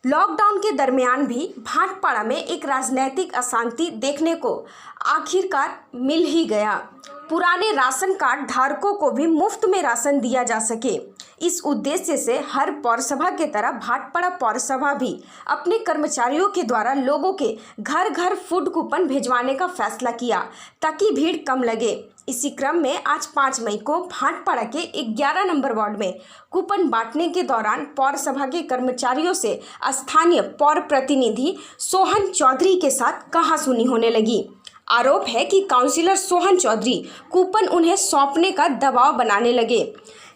Lockdown के दरमियान भी भाटपाड़ा में एक राजनीतिक अशांति देखने को आखिरकार मिल ही गया। पुराने राशन कार्ड धारकों को भी मुफ्त में राशन दिया जा सके, इस उद्देश्य से हर पौरसभा के तरह भाटपाड़ा पौरसभा भी अपने कर्मचारियों के द्वारा लोगों के घर घर फूड कूपन भिजवाने का फैसला किया ताकि भीड़ कम लगे। इसी क्रम में आज 5 मई को भाटपाड़ा के 11 नंबर वार्ड में कूपन बांटने के दौरान पौरसभा के कर्मचारियों से स्थानीय पौर प्रतिनिधि सोहन चौधरी के साथ कहासुनी होने लगी। आरोप है कि काउंसिलर सोहन चौधरी कूपन उन्हें सौंपने का दबाव बनाने लगे,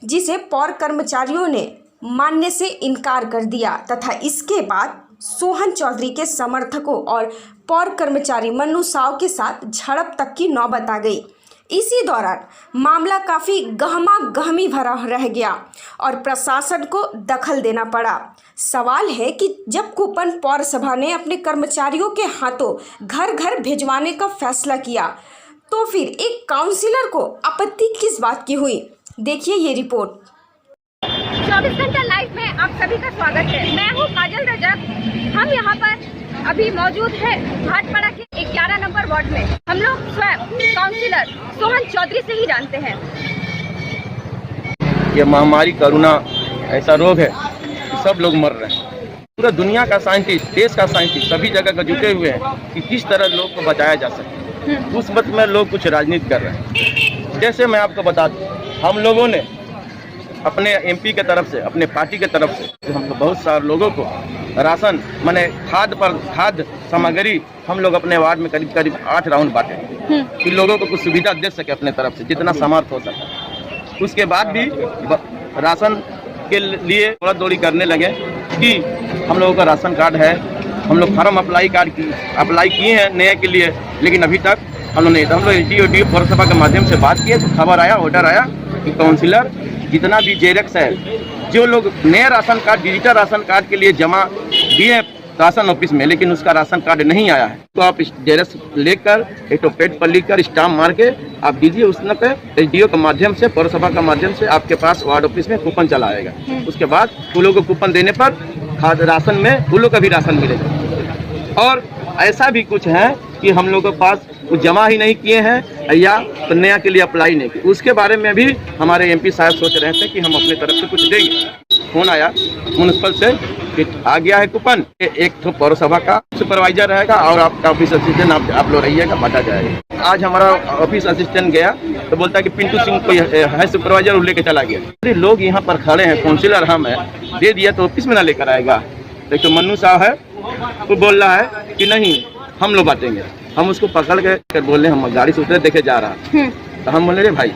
जिसे पौर कर्मचारियों ने मानने से इनकार कर दिया तथा इसके बाद सोहन चौधरी के समर्थकों और पौर कर्मचारी मन्नू साव के साथ झड़प तक की नौबत आ गई। इसी दौरान मामला काफ़ी गहमा गहमी भरा रह गया और प्रशासन को दखल देना पड़ा। सवाल है कि जब कूपन पौरसभा ने अपने कर्मचारियों के हाथों घर घर भिजवाने का फैसला किया तो फिर एक काउंसिलर को आपत्ति किस बात की हुई, देखिए ये रिपोर्ट। 24 घंटा लाइव में आप सभी का स्वागत है। मैं हूँ काजल रजक। हम यहाँ पर अभी मौजूद है भाटपाड़ा के 11 नंबर वार्ड में। हम लोग स्वयं काउंसिलर सोहन चौधरी से ही जानते हैं। ये महामारी कोरोना ऐसा रोग है कि सब लोग मर रहे हैं। पूरा दुनिया का साइंटिस्ट, देश का साइंटिस्ट सभी जगह का जुटे हुए हैं कि किस तरह लोग को बचाया जा सके। उस वक्त में लोग कुछ राजनीति कर रहे हैं। जैसे मैं आपको बता दूं, हम लोगों ने अपने एमपी के तरफ से, अपने पार्टी के तरफ से हम बहुत सारे लोगों को राशन माने खाद्य सामग्री हम लोग अपने वार्ड में करीब 8 राउंड बांटे कि लोगों को कुछ सुविधा दे सके अपने तरफ से जितना सामर्थ्य हो सके। उसके बाद भी राशन के लिए थोड़ा दौड़ी करने लगे कि हम लोगों का राशन कार्ड है, हम लोग फार्म अप्लाई किए हैं नए के लिए, लेकिन अभी तक हम लोग नहीं। हम लोग एसडीओ पौरसभा के माध्यम से बात किए तो खबर आया, ऑर्डर आया कि काउंसिलर जितना भी जेरेक्स है, जो लोग नए ration card digital ration card के लिए जमा दिए राशन ऑफिस में, लेकिन उसका राशन कार्ड नहीं आया है, तो आप जेरेक्स लेकर एक तो पेड पर लिखकर स्टाम्प मार के आप दीजिए। उसने पे एसडीओ के माध्यम से, पौरसभा के माध्यम से आपके पास वार्ड ऑफिस में कूपन चला आएगा। उसके बाद फूलों को कूपन देने पर खाद्य राशन में फूलों का भी राशन मिलेगा। और ऐसा भी कुछ है कि हम लोगों के पास कुछ जमा ही नहीं किए हैं या तो नया के लिए अप्लाई नहीं किए, उसके बारे में भी हमारे एमपी साहब सोच रहे थे कि हम अपने तरफ से कुछ देंगे। फोन आया म्युनिसिपल से कि आ गया है कूपन, एक तो पौरसभा का सुपरवाइजर रहेगा और आपका ऑफिस असिस्टेंट आप लोग रहिएगा, बांटा जाएगा। आज हमारा ऑफिस असिस्टेंट गया तो बोलता है कि पिंटू सिंह कोई है सुपरवाइजर, वो लेके चला गया। लोग यहाँ पर खड़े हैं, काउंसिलर हम है, दे दिया तो ऑफिस में ना लेकर आएगा। देखो मन्नू साहब है, वो बोल रहा है कि नहीं हम लोग बांटेंगे। हम उसको पकड़ के बोले, हम गाड़ी से उतरे देखे जा रहा, तो हम बोले रे भाई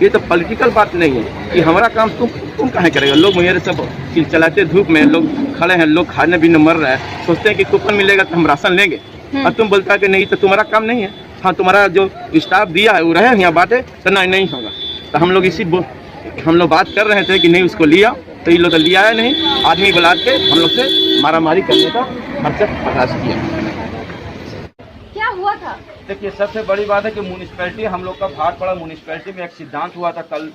ये तो पॉलिटिकल बात नहीं है कि हमारा काम तुम कहाँ करेगा। लोग मेरे सब चलाते धूप में लोग खड़े हैं, लोग खाने पीने मर रहे हैं, सोचते हैं कि कूपन मिलेगा तो हम राशन लेंगे, और तुम बोलता है कि नहीं तो तुम्हारा काम नहीं है। हाँ, तुम्हारा जो स्टाफ दिया है वो रहे यहाँ बांटे, तो नहीं होगा। तो हम लोग बात कर रहे थे कि नहीं उसको लिया, तो ये लोग लिया है नहीं, आदमी बुला के हम लोग से मारामारी करने का हरकत प्रयास किया। क्या हुआ था? देखिए, सबसे बड़ी बात है कि म्यूनिसिपैलिटी, हम लोग का भाटपाड़ा म्यूनिसिपैलिटी में एक सिद्धांत हुआ था। कल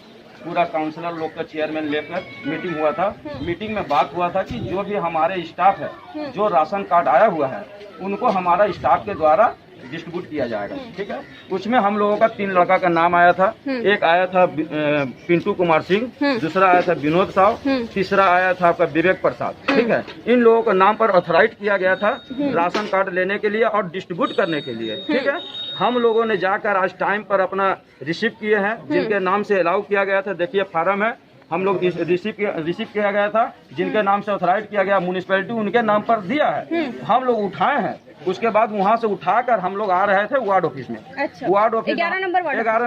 पूरा काउंसिलर लोग का चेयरमैन लेकर मीटिंग हुआ था। मीटिंग में बात हुआ था कि जो भी हमारे स्टाफ है, जो राशन कार्ड आया हुआ है, उनको हमारा स्टाफ के द्वारा डिस्ट्रीब्यूट किया जाएगा। ठीक है, उसमें हम लोगों का 3 लड़का का नाम आया था। एक आया था पिंटू कुमार सिंह, दूसरा आया था विनोद साव, तीसरा आया था आपका विवेक प्रसाद। ठीक है, इन लोगों का नाम पर ऑथराइज किया गया था राशन कार्ड लेने के लिए और डिस्ट्रीब्यूट करने के लिए। ठीक है, हम लोगों ने जाकर आज टाइम पर अपना रिसीव किए हैं, जिनके नाम से अलाउ किया गया था। देखिए फार्म है, हम लोग रिसीव किया गया था, जिनके नाम से ऑथराइज किया गया म्यूनिसिपैलिटी उनके नाम पर दिया है। हम लोग उठाए हैं, उसके बाद वहाँ से उठाकर हम लोग आ रहे थे वार्ड ऑफिस में। अच्छा। Ward office 11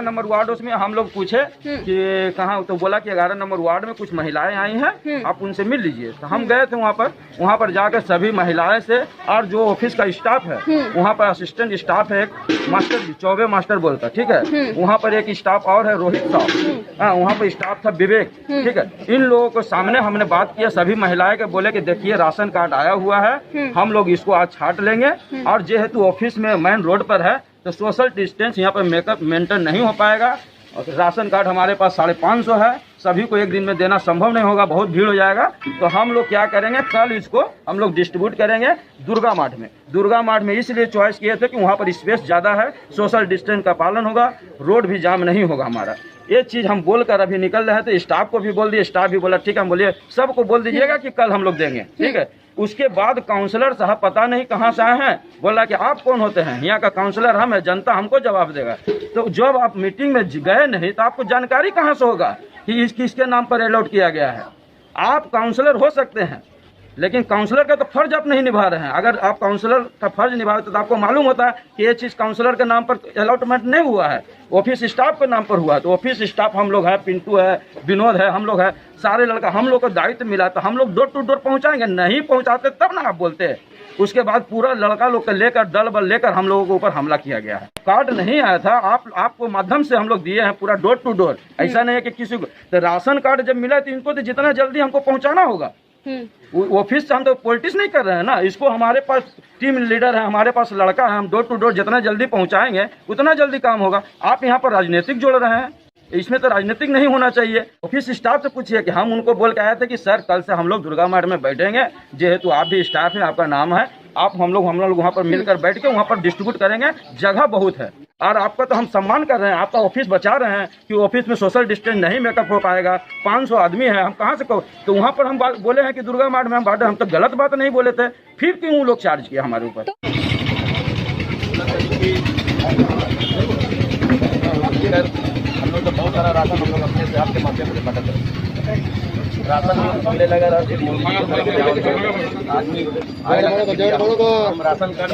number ward office में हम लोग पूछे कि कहाँ, तो बोला कि 11 नंबर वार्ड में कुछ महिलाएं आई हैं, आप उनसे मिल लीजिए। तो हम गए थे वहाँ पर जाकर सभी महिलाएं से, और जो ऑफिस का स्टाफ है वहाँ पर असिस्टेंट स्टाफ है, एक मास्टर चौबे मास्टर बोलता, ठीक है, वहाँ पर एक स्टाफ और है रोहित साहब, वहाँ पर स्टाफ था विवेक। ठीक है, इन लोगों के सामने हमने बात किया, सभी महिलाएं के बोले कि देखिए राशन कार्ड आया हुआ है, हम लोग इसको आज छांट लेंगे, और जेहेतु ऑफिस में मेन रोड पर है तो सोशल डिस्टेंस यहाँ पर मेंटेन नहीं हो पाएगा। राशन कार्ड हमारे पास 550 है, सभी को एक दिन में देना संभव नहीं होगा, बहुत भीड़ हो जाएगा। तो हम लोग क्या करेंगे, कल इसको हम लोग डिस्ट्रीब्यूट करेंगे दुर्गा मार्ट में। दुर्गा मार्ट में इसलिए चॉइस किए थे कि वहाँ पर स्पेस ज़्यादा है, सोशल डिस्टेंस का पालन होगा, रोड भी जाम नहीं होगा हमारा। ये चीज़ हम बोलकर अभी निकल रहे थे, स्टाफ को भी बोल दिए, स्टाफ भी बोला ठीक है। हम बोलिए सबको बोल दीजिएगा कि कल हम लोग देंगे, ठीक है। उसके बाद काउंसलर साहब पता नहीं कहाँ से आए हैं, बोला कि आप कौन होते हैं, यहाँ का काउंसलर हम है, जनता हमको जवाब देगा। तो जब आप मीटिंग में गए नहीं तो आपको जानकारी कहाँ से होगा कि किसके नाम पर अलॉट किया गया है। आप काउंसलर हो सकते हैं, लेकिन काउंसलर का तो फर्ज आप नहीं निभा रहे हैं। अगर आप काउंसलर का फर्ज निभाते तो आपको मालूम होता है कि ये चीज़ काउंसलर के नाम पर अलॉटमेंट नहीं हुआ है, ऑफिस स्टाफ के नाम पर हुआ है। तो ऑफिस स्टाफ हम लोग है, पिंटू है, विनोद है, हम लोग है, सारे लड़का, हम लोग को दायित्व मिला तो हम लोग डोर टू डोर पहुंचाएंगे। नहीं पहुंचाते तब ना आप बोलते हैं। उसके बाद पूरा लड़का लोग को लेकर, दल बल लेकर हम लोगों के ऊपर हमला किया गया है। कार्ड नहीं आया था, आपको माध्यम से हम लोग दिए हैं पूरा डोर टू डोर। ऐसा नहीं है कि किसी को तो राशन कार्ड जब मिला तो इनको तो जितना जल्दी हमको पहुंचाना होगा। ऑफिस से हम तो पॉलिटिक्स नहीं कर रहे हैं ना, इसको हमारे पास टीम लीडर है, हमारे पास लड़का है, हम डोर टू डोर जितना जल्दी पहुंचाएंगे उतना जल्दी काम होगा। आप यहाँ पर राजनीतिक जोड़ रहे हैं, इसमें तो राजनीतिक नहीं होना चाहिए। ऑफिस स्टाफ से पूछिए कि हम उनको बोल के आए थे कि सर कल से हम लोग दुर्गा मार्ट में बैठेंगे, जेहेतु आप भी स्टाफ हैं, आपका नाम है, आप हम लोग वहाँ पर मिलकर बैठ के वहाँ पर डिस्ट्रीब्यूट करेंगे। जगह बहुत है और आपका तो हम सम्मान कर रहे हैं, आपका ऑफिस बचा रहे हैं कि ऑफिस में सोशल डिस्टेंस नहीं मेकअप हो पाएगा। 500 आदमी है, हम कहाँ से तो वहाँ पर हम बोले हैं कि दुर्गा मार्ट में हम बांटे। हम तो गलत बात नहीं बोले थे, फिर क्यों लोग चार्ज किया हमारे ऊपर। हम लोग तो बहुत सारा राशन हम लोग अपने से आपके माध्यम से बांटा राशन मिलने लगा। राशन कार्ड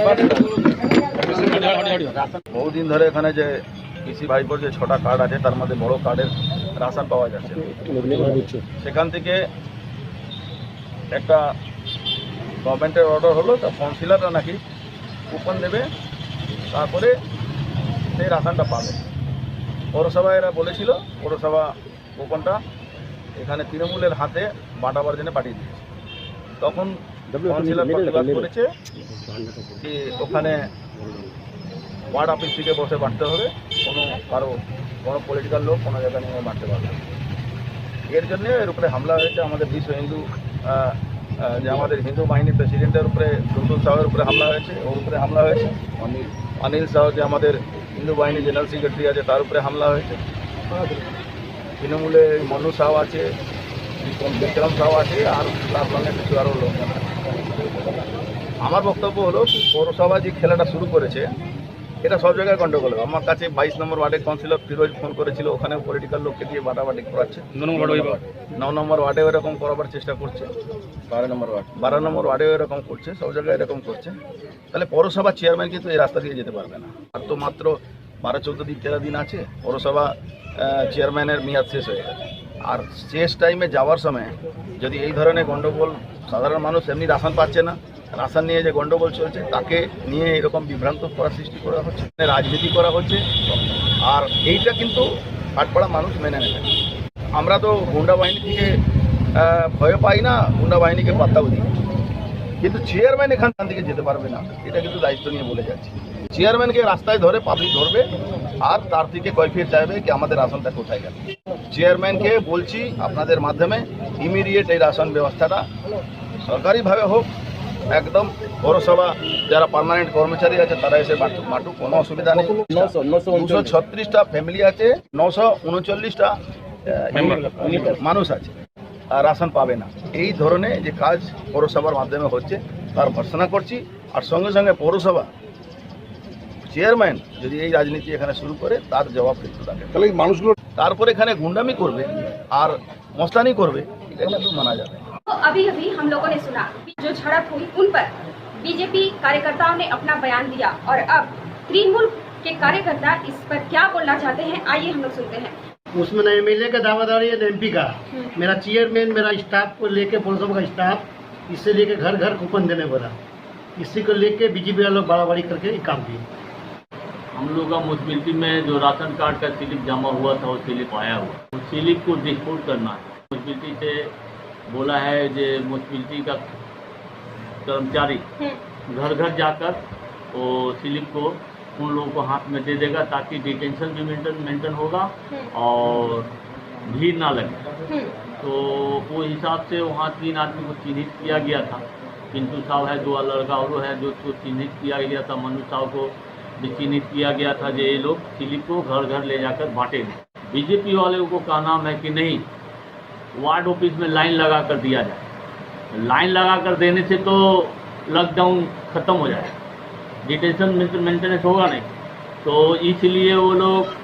बहुत दिन धरे এখানে যে কৃষি ভাইপোর যে 6টা কার্ড আছে তার মধ্যে বড় কার্ডের রাশন পাওয়া যাচ্ছে। সেখান থেকে একটা গভর্নমেন্টের অর্ডার হলো, তা কাউন্সিলররা নাকি কুপন দেবে, তারপরে সেই রাশনটা পাবে। পৌরসভা এরা বলেছিল, পৌরসভা কুপনটা এখানে তৃণমূলের হাতে বাঁটাবার জন্য পাঠিয়ে দিয়েছে। তখন কাউন্সিলর প্রতিবাদ করেছে যে ওখানে ওয়ার্ড অফিস থেকে বসে বাঁটতে হবে, কোনো পলিটিক্যাল লোক কোনো জায়গা নিয়ে বাঁটতে পারবে। এর জন্য এর উপরে হামলা হয়েছে। আমাদের বিশ্ব হিন্দু যে আমাদের হিন্দু বাহিনী প্রেসিডেন্টের উপরে টুনটুন সাহের উপরে হামলা হয়েছে, ওর উপরে হামলা হয়েছে। অনিল সাহ যে আমাদের হিন্দু বাহিনী জেনারেল সেক্রেটারি আছে তার উপরে হামলা হয়েছে। তৃণমূলে মনু সাহ আছে, বিক্রম সাহ আছে, আর তার সঙ্গে কিছু আরও লোক। আমার বক্তব্য হলো পৌরসভা যে খেলাটা শুরু করেছে এটা সব জায়গায় গন্ডগোল হবে। আমার কাছে 22 নম্বর ওয়ার্ডের কাউন্সিলর ফিরোজ ফোন করেছিল, ওখানে পলিটিক্যাল লোককে দিয়ে বাটাবাটি করাচ্ছে। 9 নম্বর ওয়ার্ডেও এরকম করাবার চেষ্টা করছে, 12 নম্বর ওয়ার্ডেও এরকম করছে, সব জায়গায় এরকম করছে। তাহলে পৌরসভা চেয়ারম্যান কিন্তু এই রাস্তা দিয়ে যেতে পারবে না। আর তো মাত্র 12-14 দিন 13 দিন আছে, পৌরসভা চেয়ারম্যানের মেয়াদ শেষ হয়ে গেছে। আর শেষ টাইমে যাওয়ার সময় যদি এই ধরনের গন্ডগোল, সাধারণ মানুষ এমনি রাশন পাচ্ছে না, রাশন নিয়ে যে গন্ডগোল চলছে তাকে নিয়ে এরকম বিভ্রান্ত করার সৃষ্টি করা হচ্ছে, রাজনীতি করা হচ্ছে। আর এইটা কিন্তু ভাটপাড়া মানুষ মেনে নেবে। আমরা তো গুন্ডা বাহিনী থেকে ভয় পাই না, গুন্ডা বাহিনীকে পাত্তাও দিই, কিন্তু চেয়ারম্যান এখান থেকে যেতে পারবে না, এটা কিন্তু দায়িত্ব নিয়ে বলে যাচ্ছে। চেয়ারম্যানকে রাস্তায় ধরে পাবলিক ধরবে আর তার থেকে কৈফিয়ত চাইবে কি আমাদের রাশনটা কোথায় গেল। চেয়ারম্যানকে বলছি আপনাদের মাধ্যমে ইমিডিয়েট এই রাশন ব্যবস্থাটা সরকারিভাবে হোক, একদম পৌরসভা যারা পার্মানেন্ট কর্মচারী আছে তারা এসে বাটুক, কোনো অসুবিধা নেই। 236টা ফ্যামিলি আছে, 939টা মানুষ আছে রাশন পাবে না। এই ধরনের যে কাজ পৌরসভার মাধ্যমে হচ্ছে তার ভর্ৎসনা করছি। আর সঙ্গে সঙ্গে পৌরসভা চেয়ারম্যান যদি এই রাজনীতি এখানে শুরু করে তার জবাব কিন্তু থাকে। তাহলে মানুষগুলো তারপরে এখানে গুন্ডামি করবে আর মস্তানি করবে, এটা কিন্তু মানা যাবে। तो अभी हम लोगों ने सुना जो झड़प हुई उन पर बीजेपी कार्यकर्ताओं ने अपना बयान दिया और अब तृणमूल के कार्यकर्ता इस पर क्या बोलना चाहते हैं, आइए हम लोग सुनते हैं। उसमें न एमएलए का दावादारी है न एमपी का। मेरा चेयरमैन, मेरा स्टाफ को लेके पौरसभा का स्टाफ इससे लेके घर घर कूपन देने बोला, इसी को लेके बीजेपी वाले लोग बड़ा बड़ी करके काम किए। हम लोग का म्यूनसिपैलिटी में जो राशन कार्ड का स्लिप जमा हुआ था वो स्लिप आया हुआ, उस स्लिप को डिस्पोज करना है। म्यूनसिपैलिटी से बोला है जो म्यूनसिपैलिटी का कर्मचारी घर घर जाकर वो स्लिप को उन लोगों को हाथ में दे देगा ताकि डिटेंशन भी मेंटेन होगा और भीड़ ना लगे। तो वो हिसाब से वहाँ 3 आदमी को चिन्हित किया गया था। पिंटू साहब है, 2 लड़का और है जो चिन्हित किया गया था। मनु साहब को भी चिन्हित किया गया था जो ये लोग स्लिप को घर घर ले जाकर बांटेंगे। बीजेपी वाले को का नाम है कि नहीं, वार्ड ऑफिस में लाइन लगा कर दिया जाए। लाइन लगा कर देने से तो लॉकडाउन ख़त्म हो जाए, डिटेंशन मेंटेनेंस होगा नहीं। तो इसलिए वो लोग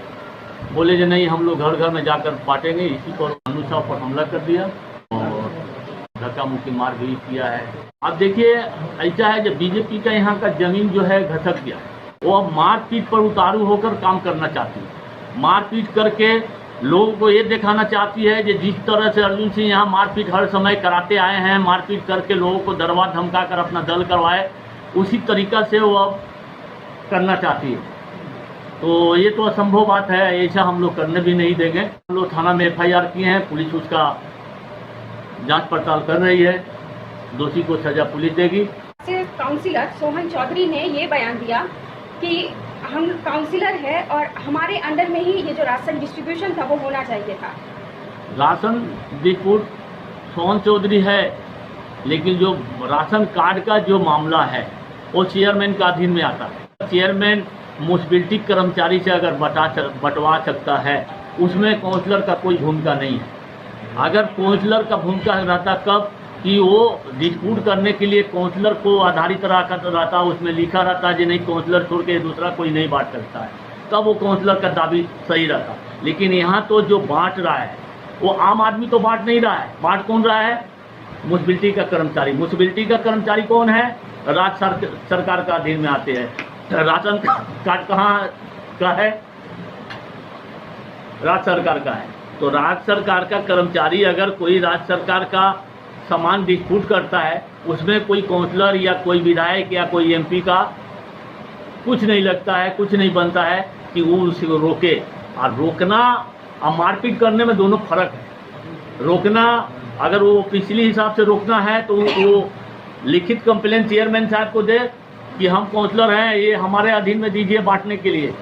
बोले जो नहीं, हम लोग घर घर में जाकर बांटेंगे। इसी पर मनु साहब पर हमला कर दिया और धक्का मुक्की मार भी किया है। अब देखिए ऐसा है जब बीजेपी का यहाँ का जमीन जो है घसक गया, वो अब मारपीट पर उतारू होकर काम करना चाहती है। मारपीट करके लोगों को ये दिखाना चाहती है कि जिस तरह से अर्जुन सिंह यहाँ मारपीट हर समय कराते आए हैं, मारपीट करके लोगों को डरवा धमका कर अपना दल करवाए, उसी तरीका से वो अब करना चाहती है। तो ये तो असंभव बात है, ऐसा हम लोग करने भी नहीं देंगे। हम लोग थाना में FIR किए हैं, पुलिस उसका जांच पड़ताल कर रही है, दोषी को सजा पुलिस देगी। काउंसिलर सोहन चौधरी ने ये बयान दिया कि हम काउंसिलर है और हमारे अंडर में ही ये जो राशन डिस्ट्रीब्यूशन था वो होना चाहिए था। राशन डिस्ट्रीब्यूट सोहन चौधरी है, लेकिन जो राशन कार्ड का जो मामला है वो चेयरमैन का अधीन में आता है। चेयरमैन म्युनिसिपैलिटी कर्मचारी से अगर बंटवा सकता है, उसमें काउंसलर का कोई भूमिका नहीं है। अगर काउंसलर का भूमिका रहता कब कि वो डिस्प्यूट करने के लिए काउंसलर को आधारित रहता, उसमें लिखा रहता कि नहीं काउंसलर छोड़ के दूसरा कोई नहीं बांट सकता है, तब वो काउंसलर का दावी सही रहता। लेकिन यहाँ तो जो बांट रहा है वो आम आदमी तो बांट नहीं रहा है। बांट कौन रहा है? म्युनिसिपैलिटी का कर्मचारी। म्युनिसिपैलिटी का कर्मचारी कौन है? राज्य सरकार का अधीन में आते हैं। राशन कार्ड कहाँ का है? राज्य सरकार का है। तो राज्य सरकार का कर्मचारी अगर कोई राज्य सरकार का सामान डिस्प्यूट करता है, उसमें कोई काउंसलर या कोई विधायक या कोई MP का कुछ नहीं लगता है, कुछ नहीं बनता है कि वो उसको रोके। और रोकना और मारपीट करने में दोनों फर्क है। रोकना अगर वो पिछली हिसाब से रोकना है तो वो लिखित कंप्लेंट चेयरमैन साहब को दे कि हम काउंसलर हैं, ये हमारे अधीन में दीजिए बांटने के लिए।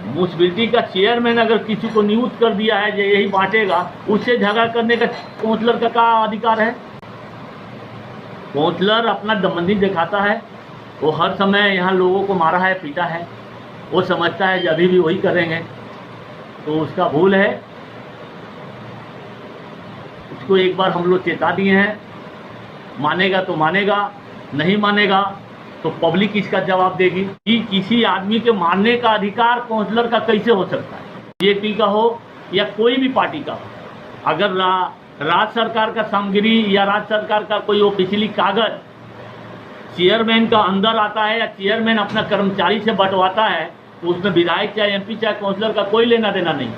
म्युनिसिपैलिटी का चेयरमैन अगर किसी को नियुक्त कर दिया है जो यही बांटेगा, उससे झगड़ा करने का काउंसलर का क्या अधिकार है? काउंसलर अपना दमबंदी दिखाता है, वो हर समय यहाँ लोगों को मारा है, पीटा है, वो समझता है कि अभी भी वही करेंगे, तो उसका भूल है। उसको एक बार हम लोग चेता दिए हैं, मानेगा तो मानेगा, नहीं मानेगा तो पब्लिक इसका जवाब देगी। कि किसी आदमी के मारने का अधिकार काउंसलर का कैसे हो सकता है? बीजेपी का हो या कोई भी पार्टी का हो, अगर राज्य सरकार का सामग्री या राज्य सरकार का कोई ऑफिशियली कागज चेयरमैन का अंदर आता है या चेयरमैन अपना कर्मचारी से बंटवाता है, तो उसमें विधायक चाहे MP चाहे काउंसलर का कोई लेना देना नहीं।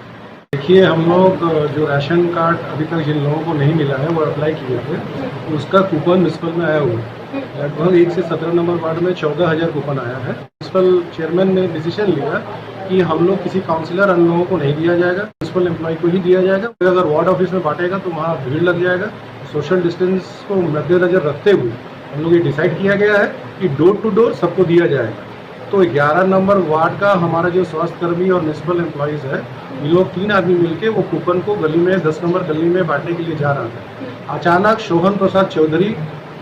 देखिए, हम लोग जो राशन कार्ड अभी तक जिन लोगों को नहीं मिला है वो अप्लाई किए थे, उसका कूपन म्युनिसिपल में आया हुआ है। लगभग 1 से 17 नंबर वार्ड में 14,000 कूपन आया है। म्युनिसिपल चेयरमैन ने डिसीजन लिया कि हम लोग किसी काउंसिलर अन्य लोगों को नहीं दिया जाएगा, म्युनिसिपल एम्प्लॉय को ही दिया जाएगा। अगर वार्ड ऑफिस में बांटेगा तो वहाँ भीड़ लग जाएगा। सोशल डिस्टेंस को मद्देनजर रखते हुए हम लोग ये डिसाइड किया गया है कि डोर टू डोर सबको दिया जाएगा। तो 11 नंबर वार्ड का हमारा जो स्वास्थ्य कर्मी और म्युनिसिपल एम्प्लॉयज़ है, ये लोग 3 आदमी मिलके वो कूपन को गली में 10 नंबर गली में बांटने के लिए जा रहा था। अचानक सोहन प्रसाद चौधरी,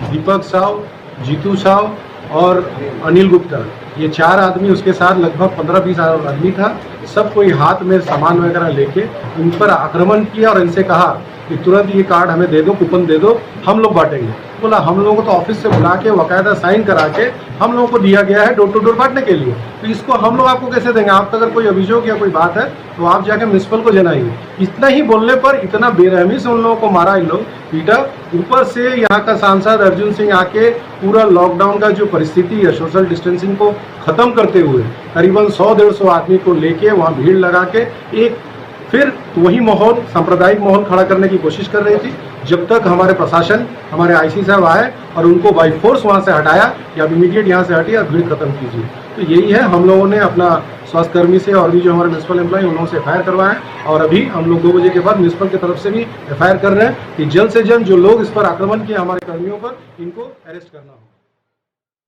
दीपक साव, जीतू साव और अनिल गुप्ता, ये 4 आदमी, उसके साथ लगभग 15-20 आदमी था। सब कोई हाथ में सामान वगैरह लेके उन पर आक्रमण किया और इनसे कहा कि तुरंत ये कार्ड हमें दे दो, कूपन दे दो, हम लोग बांटेंगे। बोला हम लोगों को तो ऑफिस से बुला के बाकायदा साइन करा के हम लोगों को दिया गया है डोर टू डोर बांटने के लिए, तो इसको हम लोग आपको कैसे देंगे? आप अगर कोई अभियोग या कोई बात है तो आप जाके म्युनिसिपल को जनाइए। इतना ही बोलने पर इतना बेरहमी से उन लोगों को मारा, इन लोग पीटा। ऊपर से यहाँ का सांसद अर्जुन सिंह आके पूरा लॉकडाउन का जो परिस्थिति है, सोशल डिस्टेंसिंग को खत्म करते हुए करीबन 100-150 आदमी को लेके वहाँ भीड़ लगा के एक फिर वही माहौल, सांप्रदायिक माहौल खड़ा करने की कोशिश कर रही थी। जब तक हमारे प्रशासन, हमारे IC साहब आए और उनको बाई फोर्स वहाँ से हटाया कि आप इमीडिएट यहाँ से हटिए और भीड़ खत्म कीजिए। तो यही है, हम लोगों ने अपना स्वास्थ्यकर्मी से और भी जो हमारे म्युनिसिपल एम्प्लॉय उन लोगों से FIR करवाएं और अभी हम लोग 2 बजे के बाद म्युनिसिपल की तरफ से भी FIR कर रहे हैं कि जल्द से जल्द जो लोग इस पर आक्रमण किए हमारे कर्मियों पर, इनको अरेस्ट करना हो।